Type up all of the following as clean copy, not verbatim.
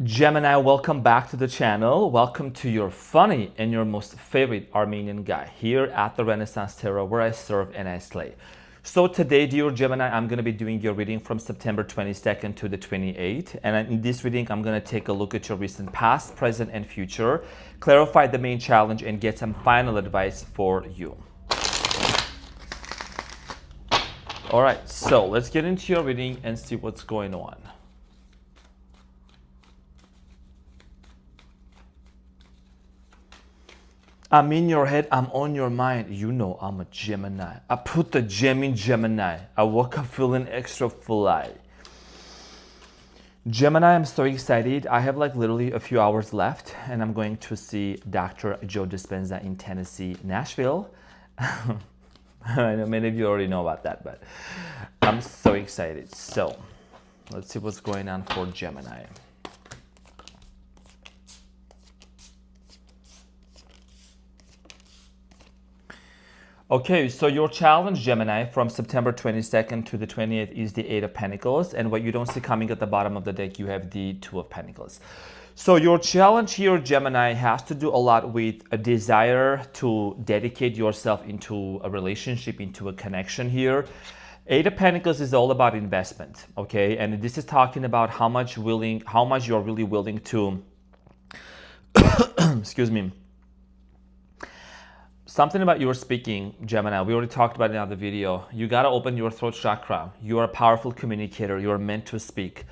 Gemini, welcome back to the channel. Welcome to your funny and your most favorite Armenian guy here at the Renaissance Tarot, where I serve and I slay. So today, dear Gemini, I'm going to be doing your reading from September 22nd to the 28th. And in this reading, I'm going to take a look at your recent past, present, and future, clarify the main challenge, and get some final advice for you. All right, so let's get into your reading and see what's going on. I'm in your head, I'm on your mind. You know I'm a Gemini. I put the gem in Gemini. I woke up feeling extra fly. Gemini, I'm so excited. I have like literally a few hours left and I'm going to see Dr. Joe Dispenza in Tennessee, Nashville. I know many of you already know about that, but I'm so excited. So let's see what's going on for Gemini. Okay, so your challenge, Gemini, from September 22nd to the 28th is the Eight of Pentacles. And what you don't see coming at the bottom of the deck, you have the Two of Pentacles. So your challenge here, Gemini, has to do a lot with a desire to dedicate yourself into a relationship, into a connection here. Eight of Pentacles is all about investment, okay? And this is talking about how much you're really willing to, excuse me, something about your speaking, Gemini. We already talked about it in another video. You got to open your throat chakra. You are a powerful communicator. You are meant to speak.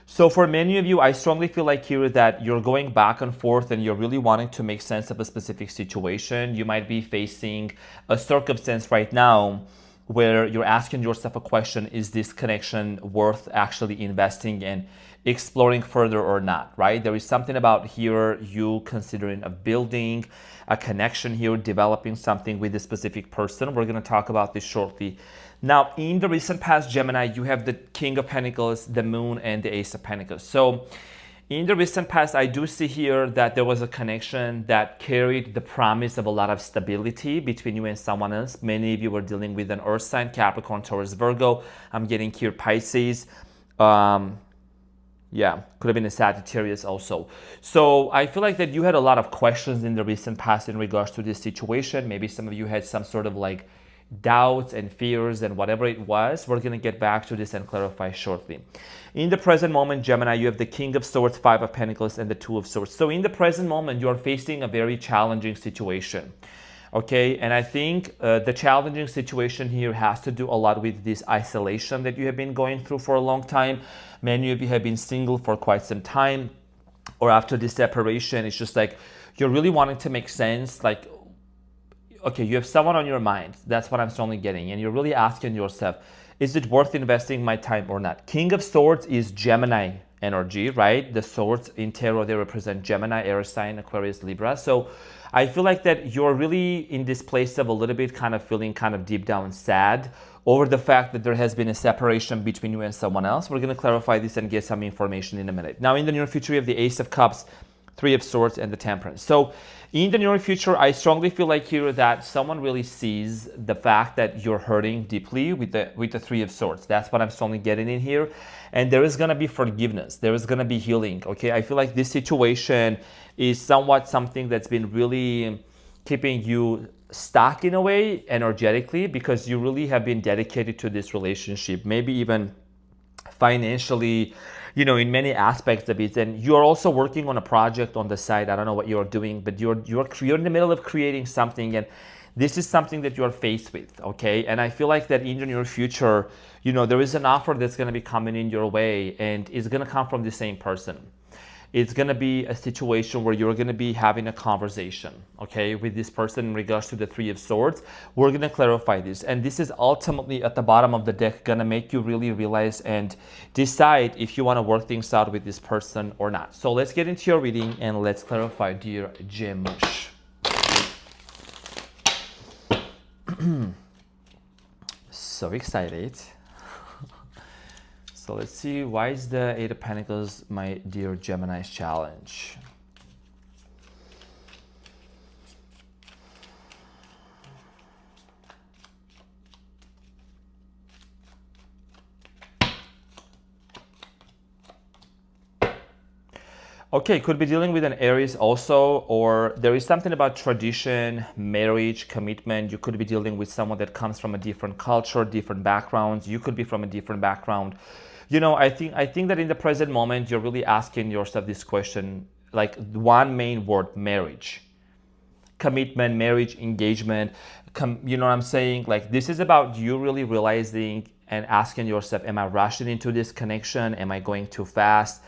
So for many of you, I strongly feel like here that you're going back and forth and you're really wanting to make sense of a specific situation. You might be facing a circumstance right now where you're asking yourself a question: is this connection worth actually investing in, exploring further or not, right? There is something about here you considering a building a connection here, developing something with a specific person. We're going to talk about this shortly. Now, in the recent past, Gemini, you have the King of Pentacles, the Moon, and the Ace of Pentacles. So in the recent past, I do see here that there was a connection that carried the promise of a lot of stability between you and someone else. Many of you were dealing with an Earth sign, Capricorn, Taurus, Virgo. I'm getting here Pisces. Yeah, could have been a Sagittarius also. So I feel like that you had a lot of questions in the recent past in regards to this situation. Maybe some of you had some sort of like doubts and fears and whatever it was. We're going to get back to this and clarify shortly. In the present moment, Gemini, you have the King of Swords, Five of Pentacles, and the Two of Swords. So in the present moment, you're facing a very challenging situation. Okay, and I think the challenging situation here has to do a lot with this isolation that you have been going through for a long time. Many of you have been single for quite some time, or after this separation, it's just like you're really wanting to make sense. Like, okay, you have someone on your mind. That's what I'm strongly getting. And you're really asking yourself, is it worth investing my time or not? King of Swords is Gemini energy, right? The swords in tarot, they represent Gemini, air sign, Aquarius, Libra. So I feel like that you're really in this place of a little bit kind of feeling kind of deep down sad over the fact that there has been a separation between you and someone else. We're going to clarify this and get some information in a minute. Now, in the near future, we have the Ace of Cups, Three of Swords, and the Temperance. So in the near future, I strongly feel like here that someone really sees the fact that you're hurting deeply with the Three of Swords. That's what I'm strongly getting in here. And there is going to be forgiveness. There is going to be healing. Okay, I feel like this situation is somewhat something that's been really keeping you stuck in a way energetically, because you really have been dedicated to this relationship, maybe even financially, you know, in many aspects of it. And you're also working on a project on the side. I don't know what you're doing, but you're in the middle of creating something, and this is something that you're faced with, okay? And I feel like that in the near future, you know, there is an offer that's going to be coming in your way, and it's going to come from the same person. It's going to be a situation where you're going to be having a conversation, okay, with this person in regards to the Three of Swords. We're going to clarify this. And this is ultimately at the bottom of the deck going to make you really realize and decide if you want to work things out with this person or not. So let's get into your reading and let's clarify, dear Gemush. So excited. So let's see, why is the Eight of Pentacles my dear Gemini's challenge? Okay, could be dealing with an Aries also, or there is something about tradition, marriage, commitment. You could be dealing with someone that comes from a different culture, different backgrounds. You could be from a different background. I think that in the present moment, you're really asking yourself this question, like one main word, marriage, commitment, marriage, engagement. You know what I'm saying? Like this is about you really realizing and asking yourself, am I rushing into this connection? Am I going too fast?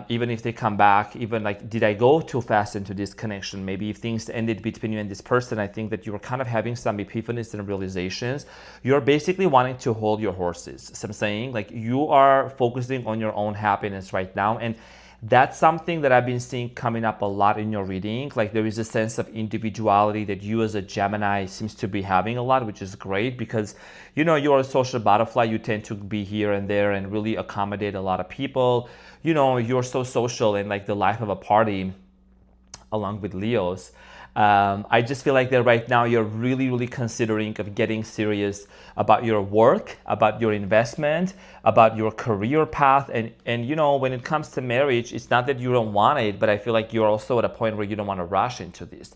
Even if they come back, even like, did I go too fast into this connection? Maybe if things ended between you and this person, I think that you're kind of having some epiphanies and realizations. You're basically wanting to hold your horses. So I'm saying like you are focusing on your own happiness right now. And that's something that I've been seeing coming up a lot in your reading. Like there is a sense of individuality that you as a Gemini seems to be having a lot, which is great because, you're a social butterfly. You tend to be here and there and really accommodate a lot of people. You're so social in like the life of a party along with Leos. I just feel like that right now you're really, really considering of getting serious about your work, about your investment, about your career path. And when it comes to marriage, it's not that you don't want it, but I feel like you're also at a point where you don't want to rush into this.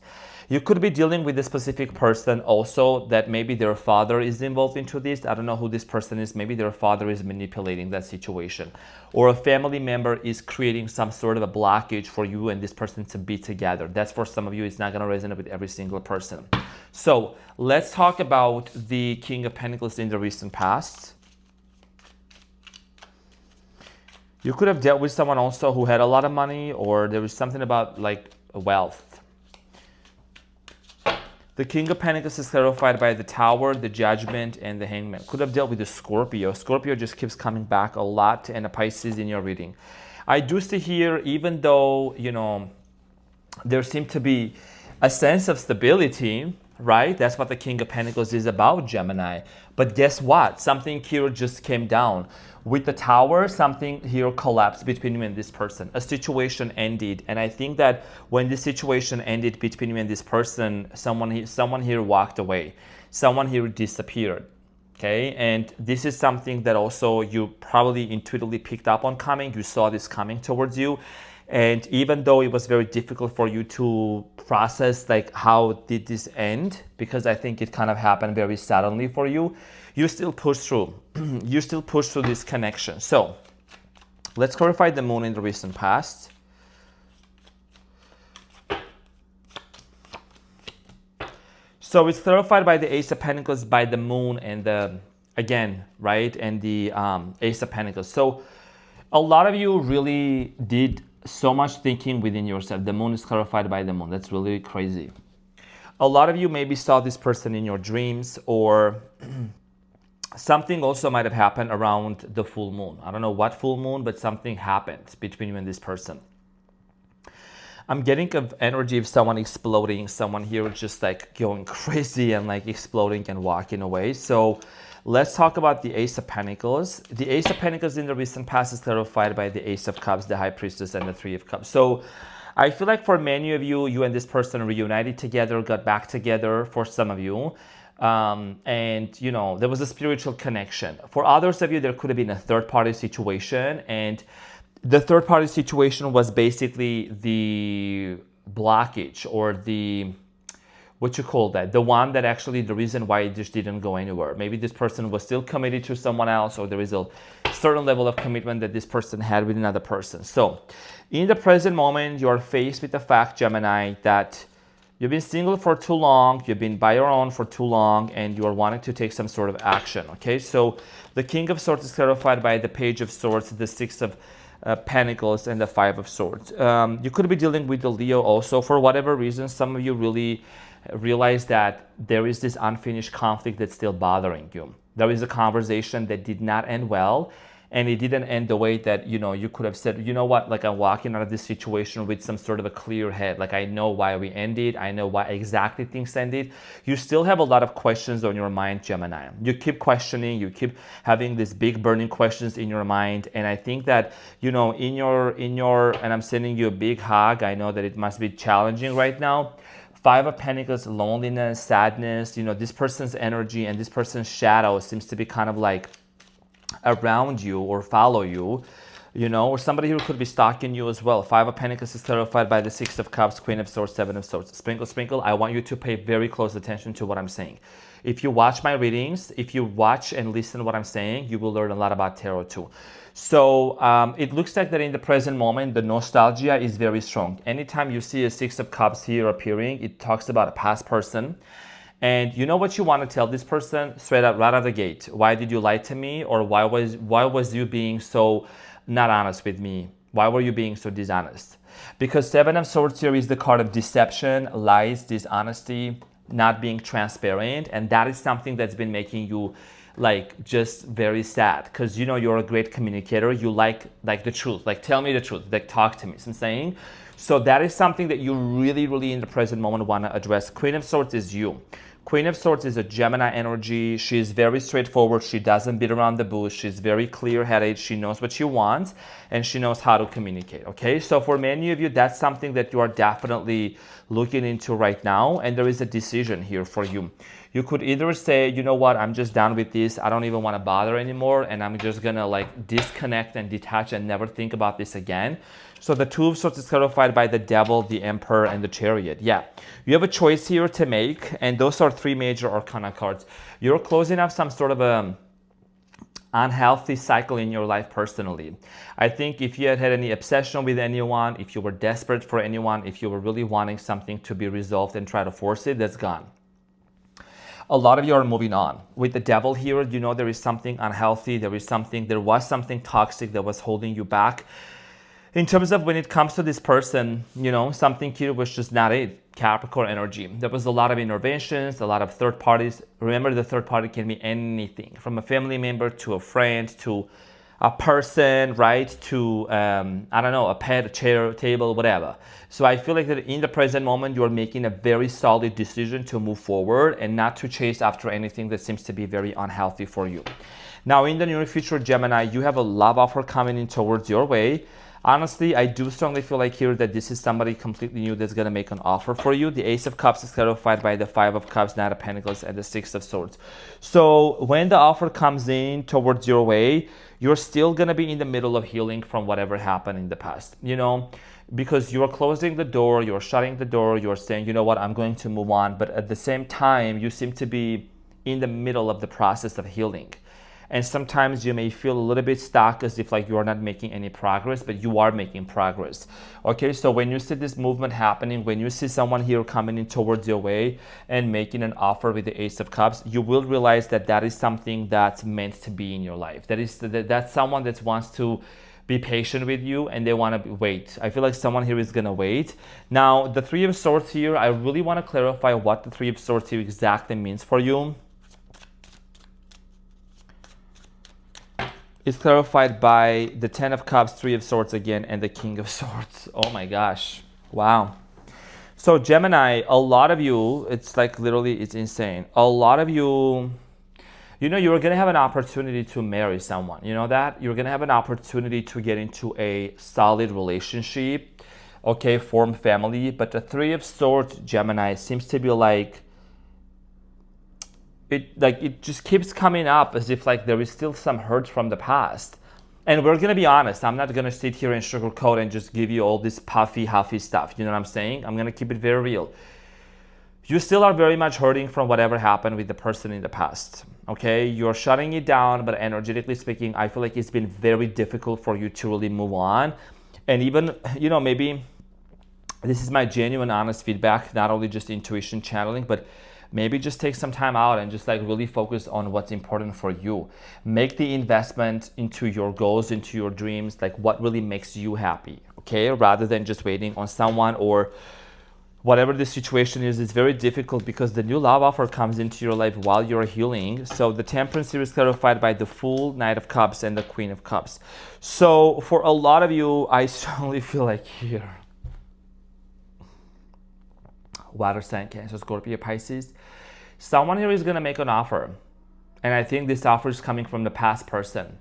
You could be dealing with a specific person also that maybe their father is involved into this. I don't know who this person is. Maybe their father is manipulating that situation. Or a family member is creating some sort of a blockage for you and this person to be together. That's for some of you. It's not going to resonate with every single person. So let's talk about the King of Pentacles in the recent past. You could have dealt with someone also who had a lot of money, or there was something about like wealth. The King of Pentacles is clarified by the Tower, the Judgment, and the Hangman. Could have dealt with the Scorpio. Scorpio just keeps coming back a lot, and a Pisces in your reading. I do see here, even though, there seemed to be a sense of stability, right? That's what the King of Pentacles is about, Gemini. But guess what? Something here just came down. With the Tower, something here collapsed between you and this person. A situation ended. And I think that when this situation ended between you and this person, someone here walked away. Someone here disappeared. Okay? And this is something that also you probably intuitively picked up on coming. You saw this coming towards you. And even though it was very difficult for you to process, like, how did this end? Because I think it kind of happened very suddenly for you. You still push through. You still push through this connection. So let's clarify the moon in the recent past. So it's clarified by the Ace of Pentacles, by the moon, and the, again, right? And the Ace of Pentacles. So a lot of you really did so much thinking within yourself. The moon is clarified by the moon. That's really crazy. A lot of you maybe saw this person in your dreams, or something also might have happened around the full moon. I don't know what full moon, but something happened between you and this person. I'm getting of energy of someone exploding, someone here just like going crazy and like exploding and walking away. So let's talk about the Ace of Pentacles. The Ace of Pentacles in the recent past is clarified by the Ace of Cups, the High Priestess, and the Three of Cups. So I feel like for many of you, you and this person reunited together, got back together for some of you. And there was a spiritual connection. For others of you, there could have been a third-party situation, and the third-party situation was basically the blockage, or the, what you call that, the one that actually, the reason why it just didn't go anywhere. Maybe this person was still committed to someone else, or there is a certain level of commitment that this person had with another person. So in the present moment, you are faced with the fact, Gemini, that you've been single for too long, you've been by your own for too long, and you are wanting to take some sort of action, okay? So the King of Swords is clarified by the Page of Swords, the Six of Pentacles, and the Five of Swords. You could be dealing with the Leo also. For whatever reason, some of you really realize that there is this unfinished conflict that's still bothering you. There is a conversation that did not end well, and it didn't end the way that, you could have said, you know what, like, I'm walking out of this situation with some sort of a clear head. Like, I know why we ended. I know why exactly things ended. You still have a lot of questions on your mind, Gemini. You keep questioning. You keep having these big burning questions in your mind. And I think that, in your, and I'm sending you a big hug. I know that it must be challenging right now. Five of Pentacles, loneliness, sadness, this person's energy and this person's shadow seems to be kind of like around you or follow you. or somebody who could be stalking you as well. Five of Pentacles is clarified by the Six of Cups, Queen of Swords, Seven of Swords. Sprinkle, sprinkle. I want you to pay very close attention to what I'm saying. If you watch my readings, if you watch and listen to what I'm saying, you will learn a lot about tarot too. So it looks like that in the present moment, the nostalgia is very strong. Anytime you see a Six of Cups here appearing, it talks about a past person. And you know what you want to tell this person straight up right out of the gate. Why did you lie to me? Or why was you being so not honest with me? Why were you being so dishonest? Because Seven of Swords here is the card of deception, lies, dishonesty, not being transparent. And that is something that's been making you like just very sad, because you're a great communicator. You like the truth, like tell me the truth, like talk to me. So I'm saying, so that is something that you really, really in the present moment want to address. Queen of Swords is you. Queen of Swords is a Gemini energy. She is very straightforward. She doesn't beat around the bush. She's very clear-headed. She knows what she wants, and she knows how to communicate, okay? So for many of you, that's something that you are definitely looking into right now, and there is a decision here for you. You could either say, you know what, I'm just done with this. I don't even want to bother anymore, and I'm just going to like disconnect and detach and never think about this again. So the Two of Swords is clarified by the Devil, the Emperor, and the Chariot. Yeah, you have a choice here to make, and those are three major arcana cards. You're closing up some sort of a unhealthy cycle in your life personally. I think if you had any obsession with anyone, if you were desperate for anyone, if you were really wanting something to be resolved and try to force it, that's gone. A lot of you are moving on. With the Devil here, there is something unhealthy. There was something toxic that was holding you back. In terms of when it comes to this person, something here was just not it. Capricorn energy. There was a lot of interventions, a lot of third parties. Remember, the third party can be anything, from a family member to a friend to a person, right? To, I don't know, a pet, a chair, a table, whatever. So I feel like that in the present moment, you're making a very solid decision to move forward and not to chase after anything that seems to be very unhealthy for you. Now, in the near future, Gemini, you have a love offer coming in towards your way. Honestly, I do strongly feel like here that this is somebody completely new that's going to make an offer for you. The Ace of Cups is clarified by the Five of Cups, Knight of Pentacles, and the Six of Swords. So when the offer comes in towards your way, you're still going to be in the middle of healing from whatever happened in the past, because you're closing the door, you're shutting the door, you're saying, you know what, I'm going to move on. But at the same time, you seem to be in the middle of the process of healing. And sometimes you may feel a little bit stuck, as if like you are not making any progress, but you are making progress. Okay, so when you see this movement happening, when you see someone here coming in towards your way and making an offer with the Ace of Cups, you will realize that that is something that's meant to be in your life. That's someone that wants to be patient with you, and they want to wait. I feel like someone here is going to wait. Now, the Three of Swords here, I really want to clarify what the Three of Swords here exactly means for you. It's clarified by the Ten of Cups, Three of Swords again, and the King of Swords. Oh my gosh. Wow. So Gemini, a lot of you, it's like literally, it's insane. A lot of you, you're going to have an opportunity to marry someone. You know that? You're going to have an opportunity to get into a solid relationship, okay, form family. But the Three of Swords, Gemini, seems to be like, it just keeps coming up as if like there is still some hurt from the past. And we're gonna be honest, I'm not gonna sit here and sugarcoat and just give you all this puffy, huffy stuff. You know what I'm saying? I'm gonna keep it very real. You still are very much hurting from whatever happened with the person in the past. Okay, you're shutting it down, but energetically speaking, I feel like it's been very difficult for you to really move on. And even, maybe this is my genuine, honest feedback, not only just intuition channeling, but maybe just take some time out and just like really focus on what's important for you. Make the investment into your goals, into your dreams, like what really makes you happy, okay? Rather than just waiting on someone or whatever the situation is. It's very difficult because the new love offer comes into your life while you're healing. So the Temperance series clarified by the Fool, Knight of Cups, and the Queen of Cups. So for a lot of you, I strongly feel like here, Water sign, Cancer, Scorpio, Pisces. Someone here is going to make an offer. And I think this offer is coming from the past person.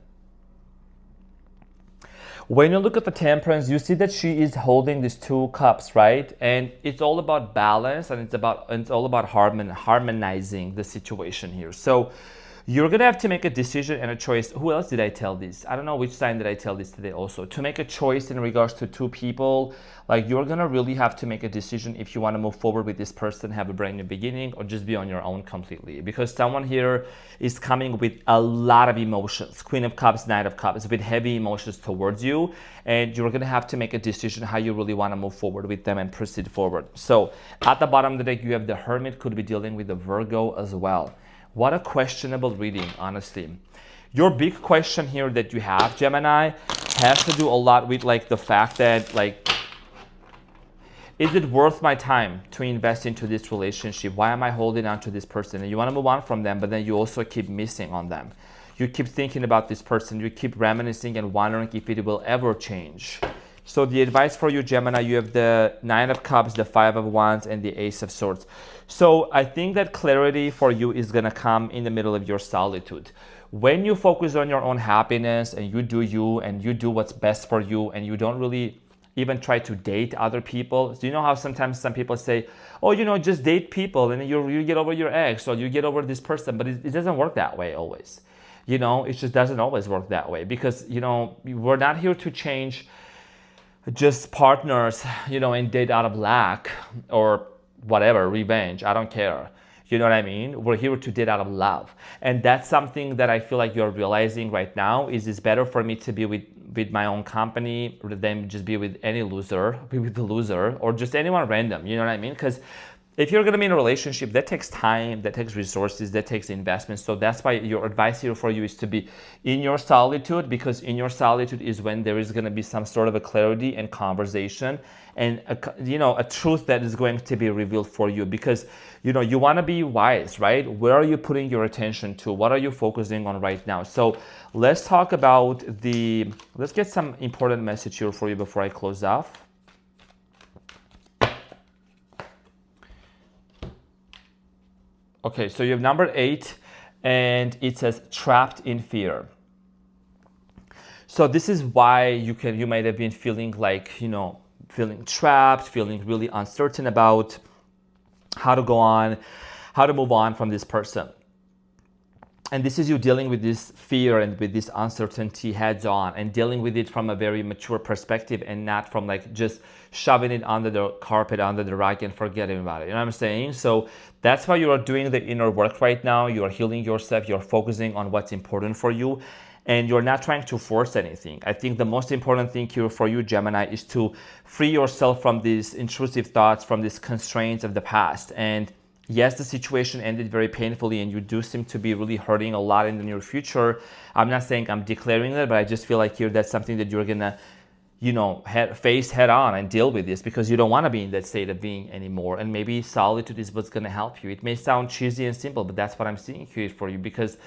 When you look at the Temperance, you see that she is holding these two cups, right? And it's all about balance, and it's all about harmonizing the situation here. So You're gonna have to make a decision and a choice. Who else did I tell this? I don't know which sign did I tell this today also. To make a choice in regards to two people, like you're gonna really have to make a decision if you wanna move forward with this person, have a brand new beginning, or just be on your own completely. Because someone here is coming with a lot of emotions. Queen of Cups, Knight of Cups, with heavy emotions towards you. And you're gonna have to make a decision how you really wanna move forward with them and proceed forward. So at the bottom of the deck, you have the Hermit, could be dealing with the Virgo as well. What a questionable reading, honestly. Your big question here that you have, Gemini, has to do a lot with like the fact that like, is it worth my time to invest into this relationship? Why am I holding on to this person? And you want to move on from them, but then you also keep missing on them. You keep thinking about this person. You keep reminiscing and wondering if it will ever change. So the advice for you, Gemini, you have the Nine of Cups, the Five of Wands, and the Ace of Swords. So I think that clarity for you is going to come in the middle of your solitude. When you focus on your own happiness and you do what's best for you, and you don't really even try to date other people. So you know how sometimes some people say, oh, just date people and you get over your ex or you get over this person, but it doesn't work that way always. It just doesn't always work that way because, we're not here to change just partners, and date out of lack or whatever, revenge. I don't care. You know what I mean? We're here to date out of love. And that's something that I feel like you're realizing right now is it's better for me to be with my own company rather than just be with any loser, be with the loser or just anyone random. You know what I mean? Because if you're going to be in a relationship, that takes time, that takes resources, that takes investment. So that's why your advice here for you is to be in your solitude, because in your solitude is when there is going to be some sort of a clarity and conversation and a truth that is going to be revealed for you, because you want to be wise, right? Where are you putting your attention to? What are you focusing on right now? So let's talk about let's get some important message here for you before I close off. Okay, so you have number 8, and it says trapped in fear. So this is why you might have been feeling like, feeling trapped, feeling really uncertain about how to go on, how to move on from this person. And this is you dealing with this fear and with this uncertainty heads on and dealing with it from a very mature perspective and not from like just shoving it under the carpet, under the rug and forgetting about it. You know what I'm saying? So that's why you are doing the inner work right now. You are healing yourself. You're focusing on what's important for you. And you're not trying to force anything. I think the most important thing here for you, Gemini, is to free yourself from these intrusive thoughts, from these constraints of the past. And yes, the situation ended very painfully and you do seem to be really hurting a lot in the near future. I'm not saying I'm declaring that, but I just feel like here that's something that you're gonna, face head on and deal with this, because you don't want to be in that state of being anymore. And maybe solitude is what's gonna help you. It may sound cheesy and simple, but that's what I'm seeing here for you, because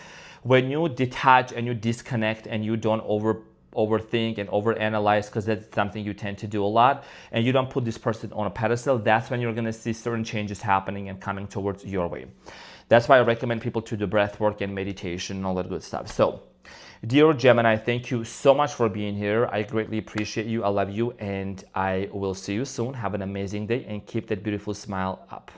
when you detach and you disconnect and you don't overthink and overanalyze, because that's something you tend to do a lot, and you don't put this person on a pedestal, that's when you're going to see certain changes happening and coming towards your way. That's why I recommend people to do breath work and meditation and all that good stuff. So, dear Gemini, thank you so much for being here. I greatly appreciate you. I love you, and I will see you soon. Have an amazing day and keep that beautiful smile up.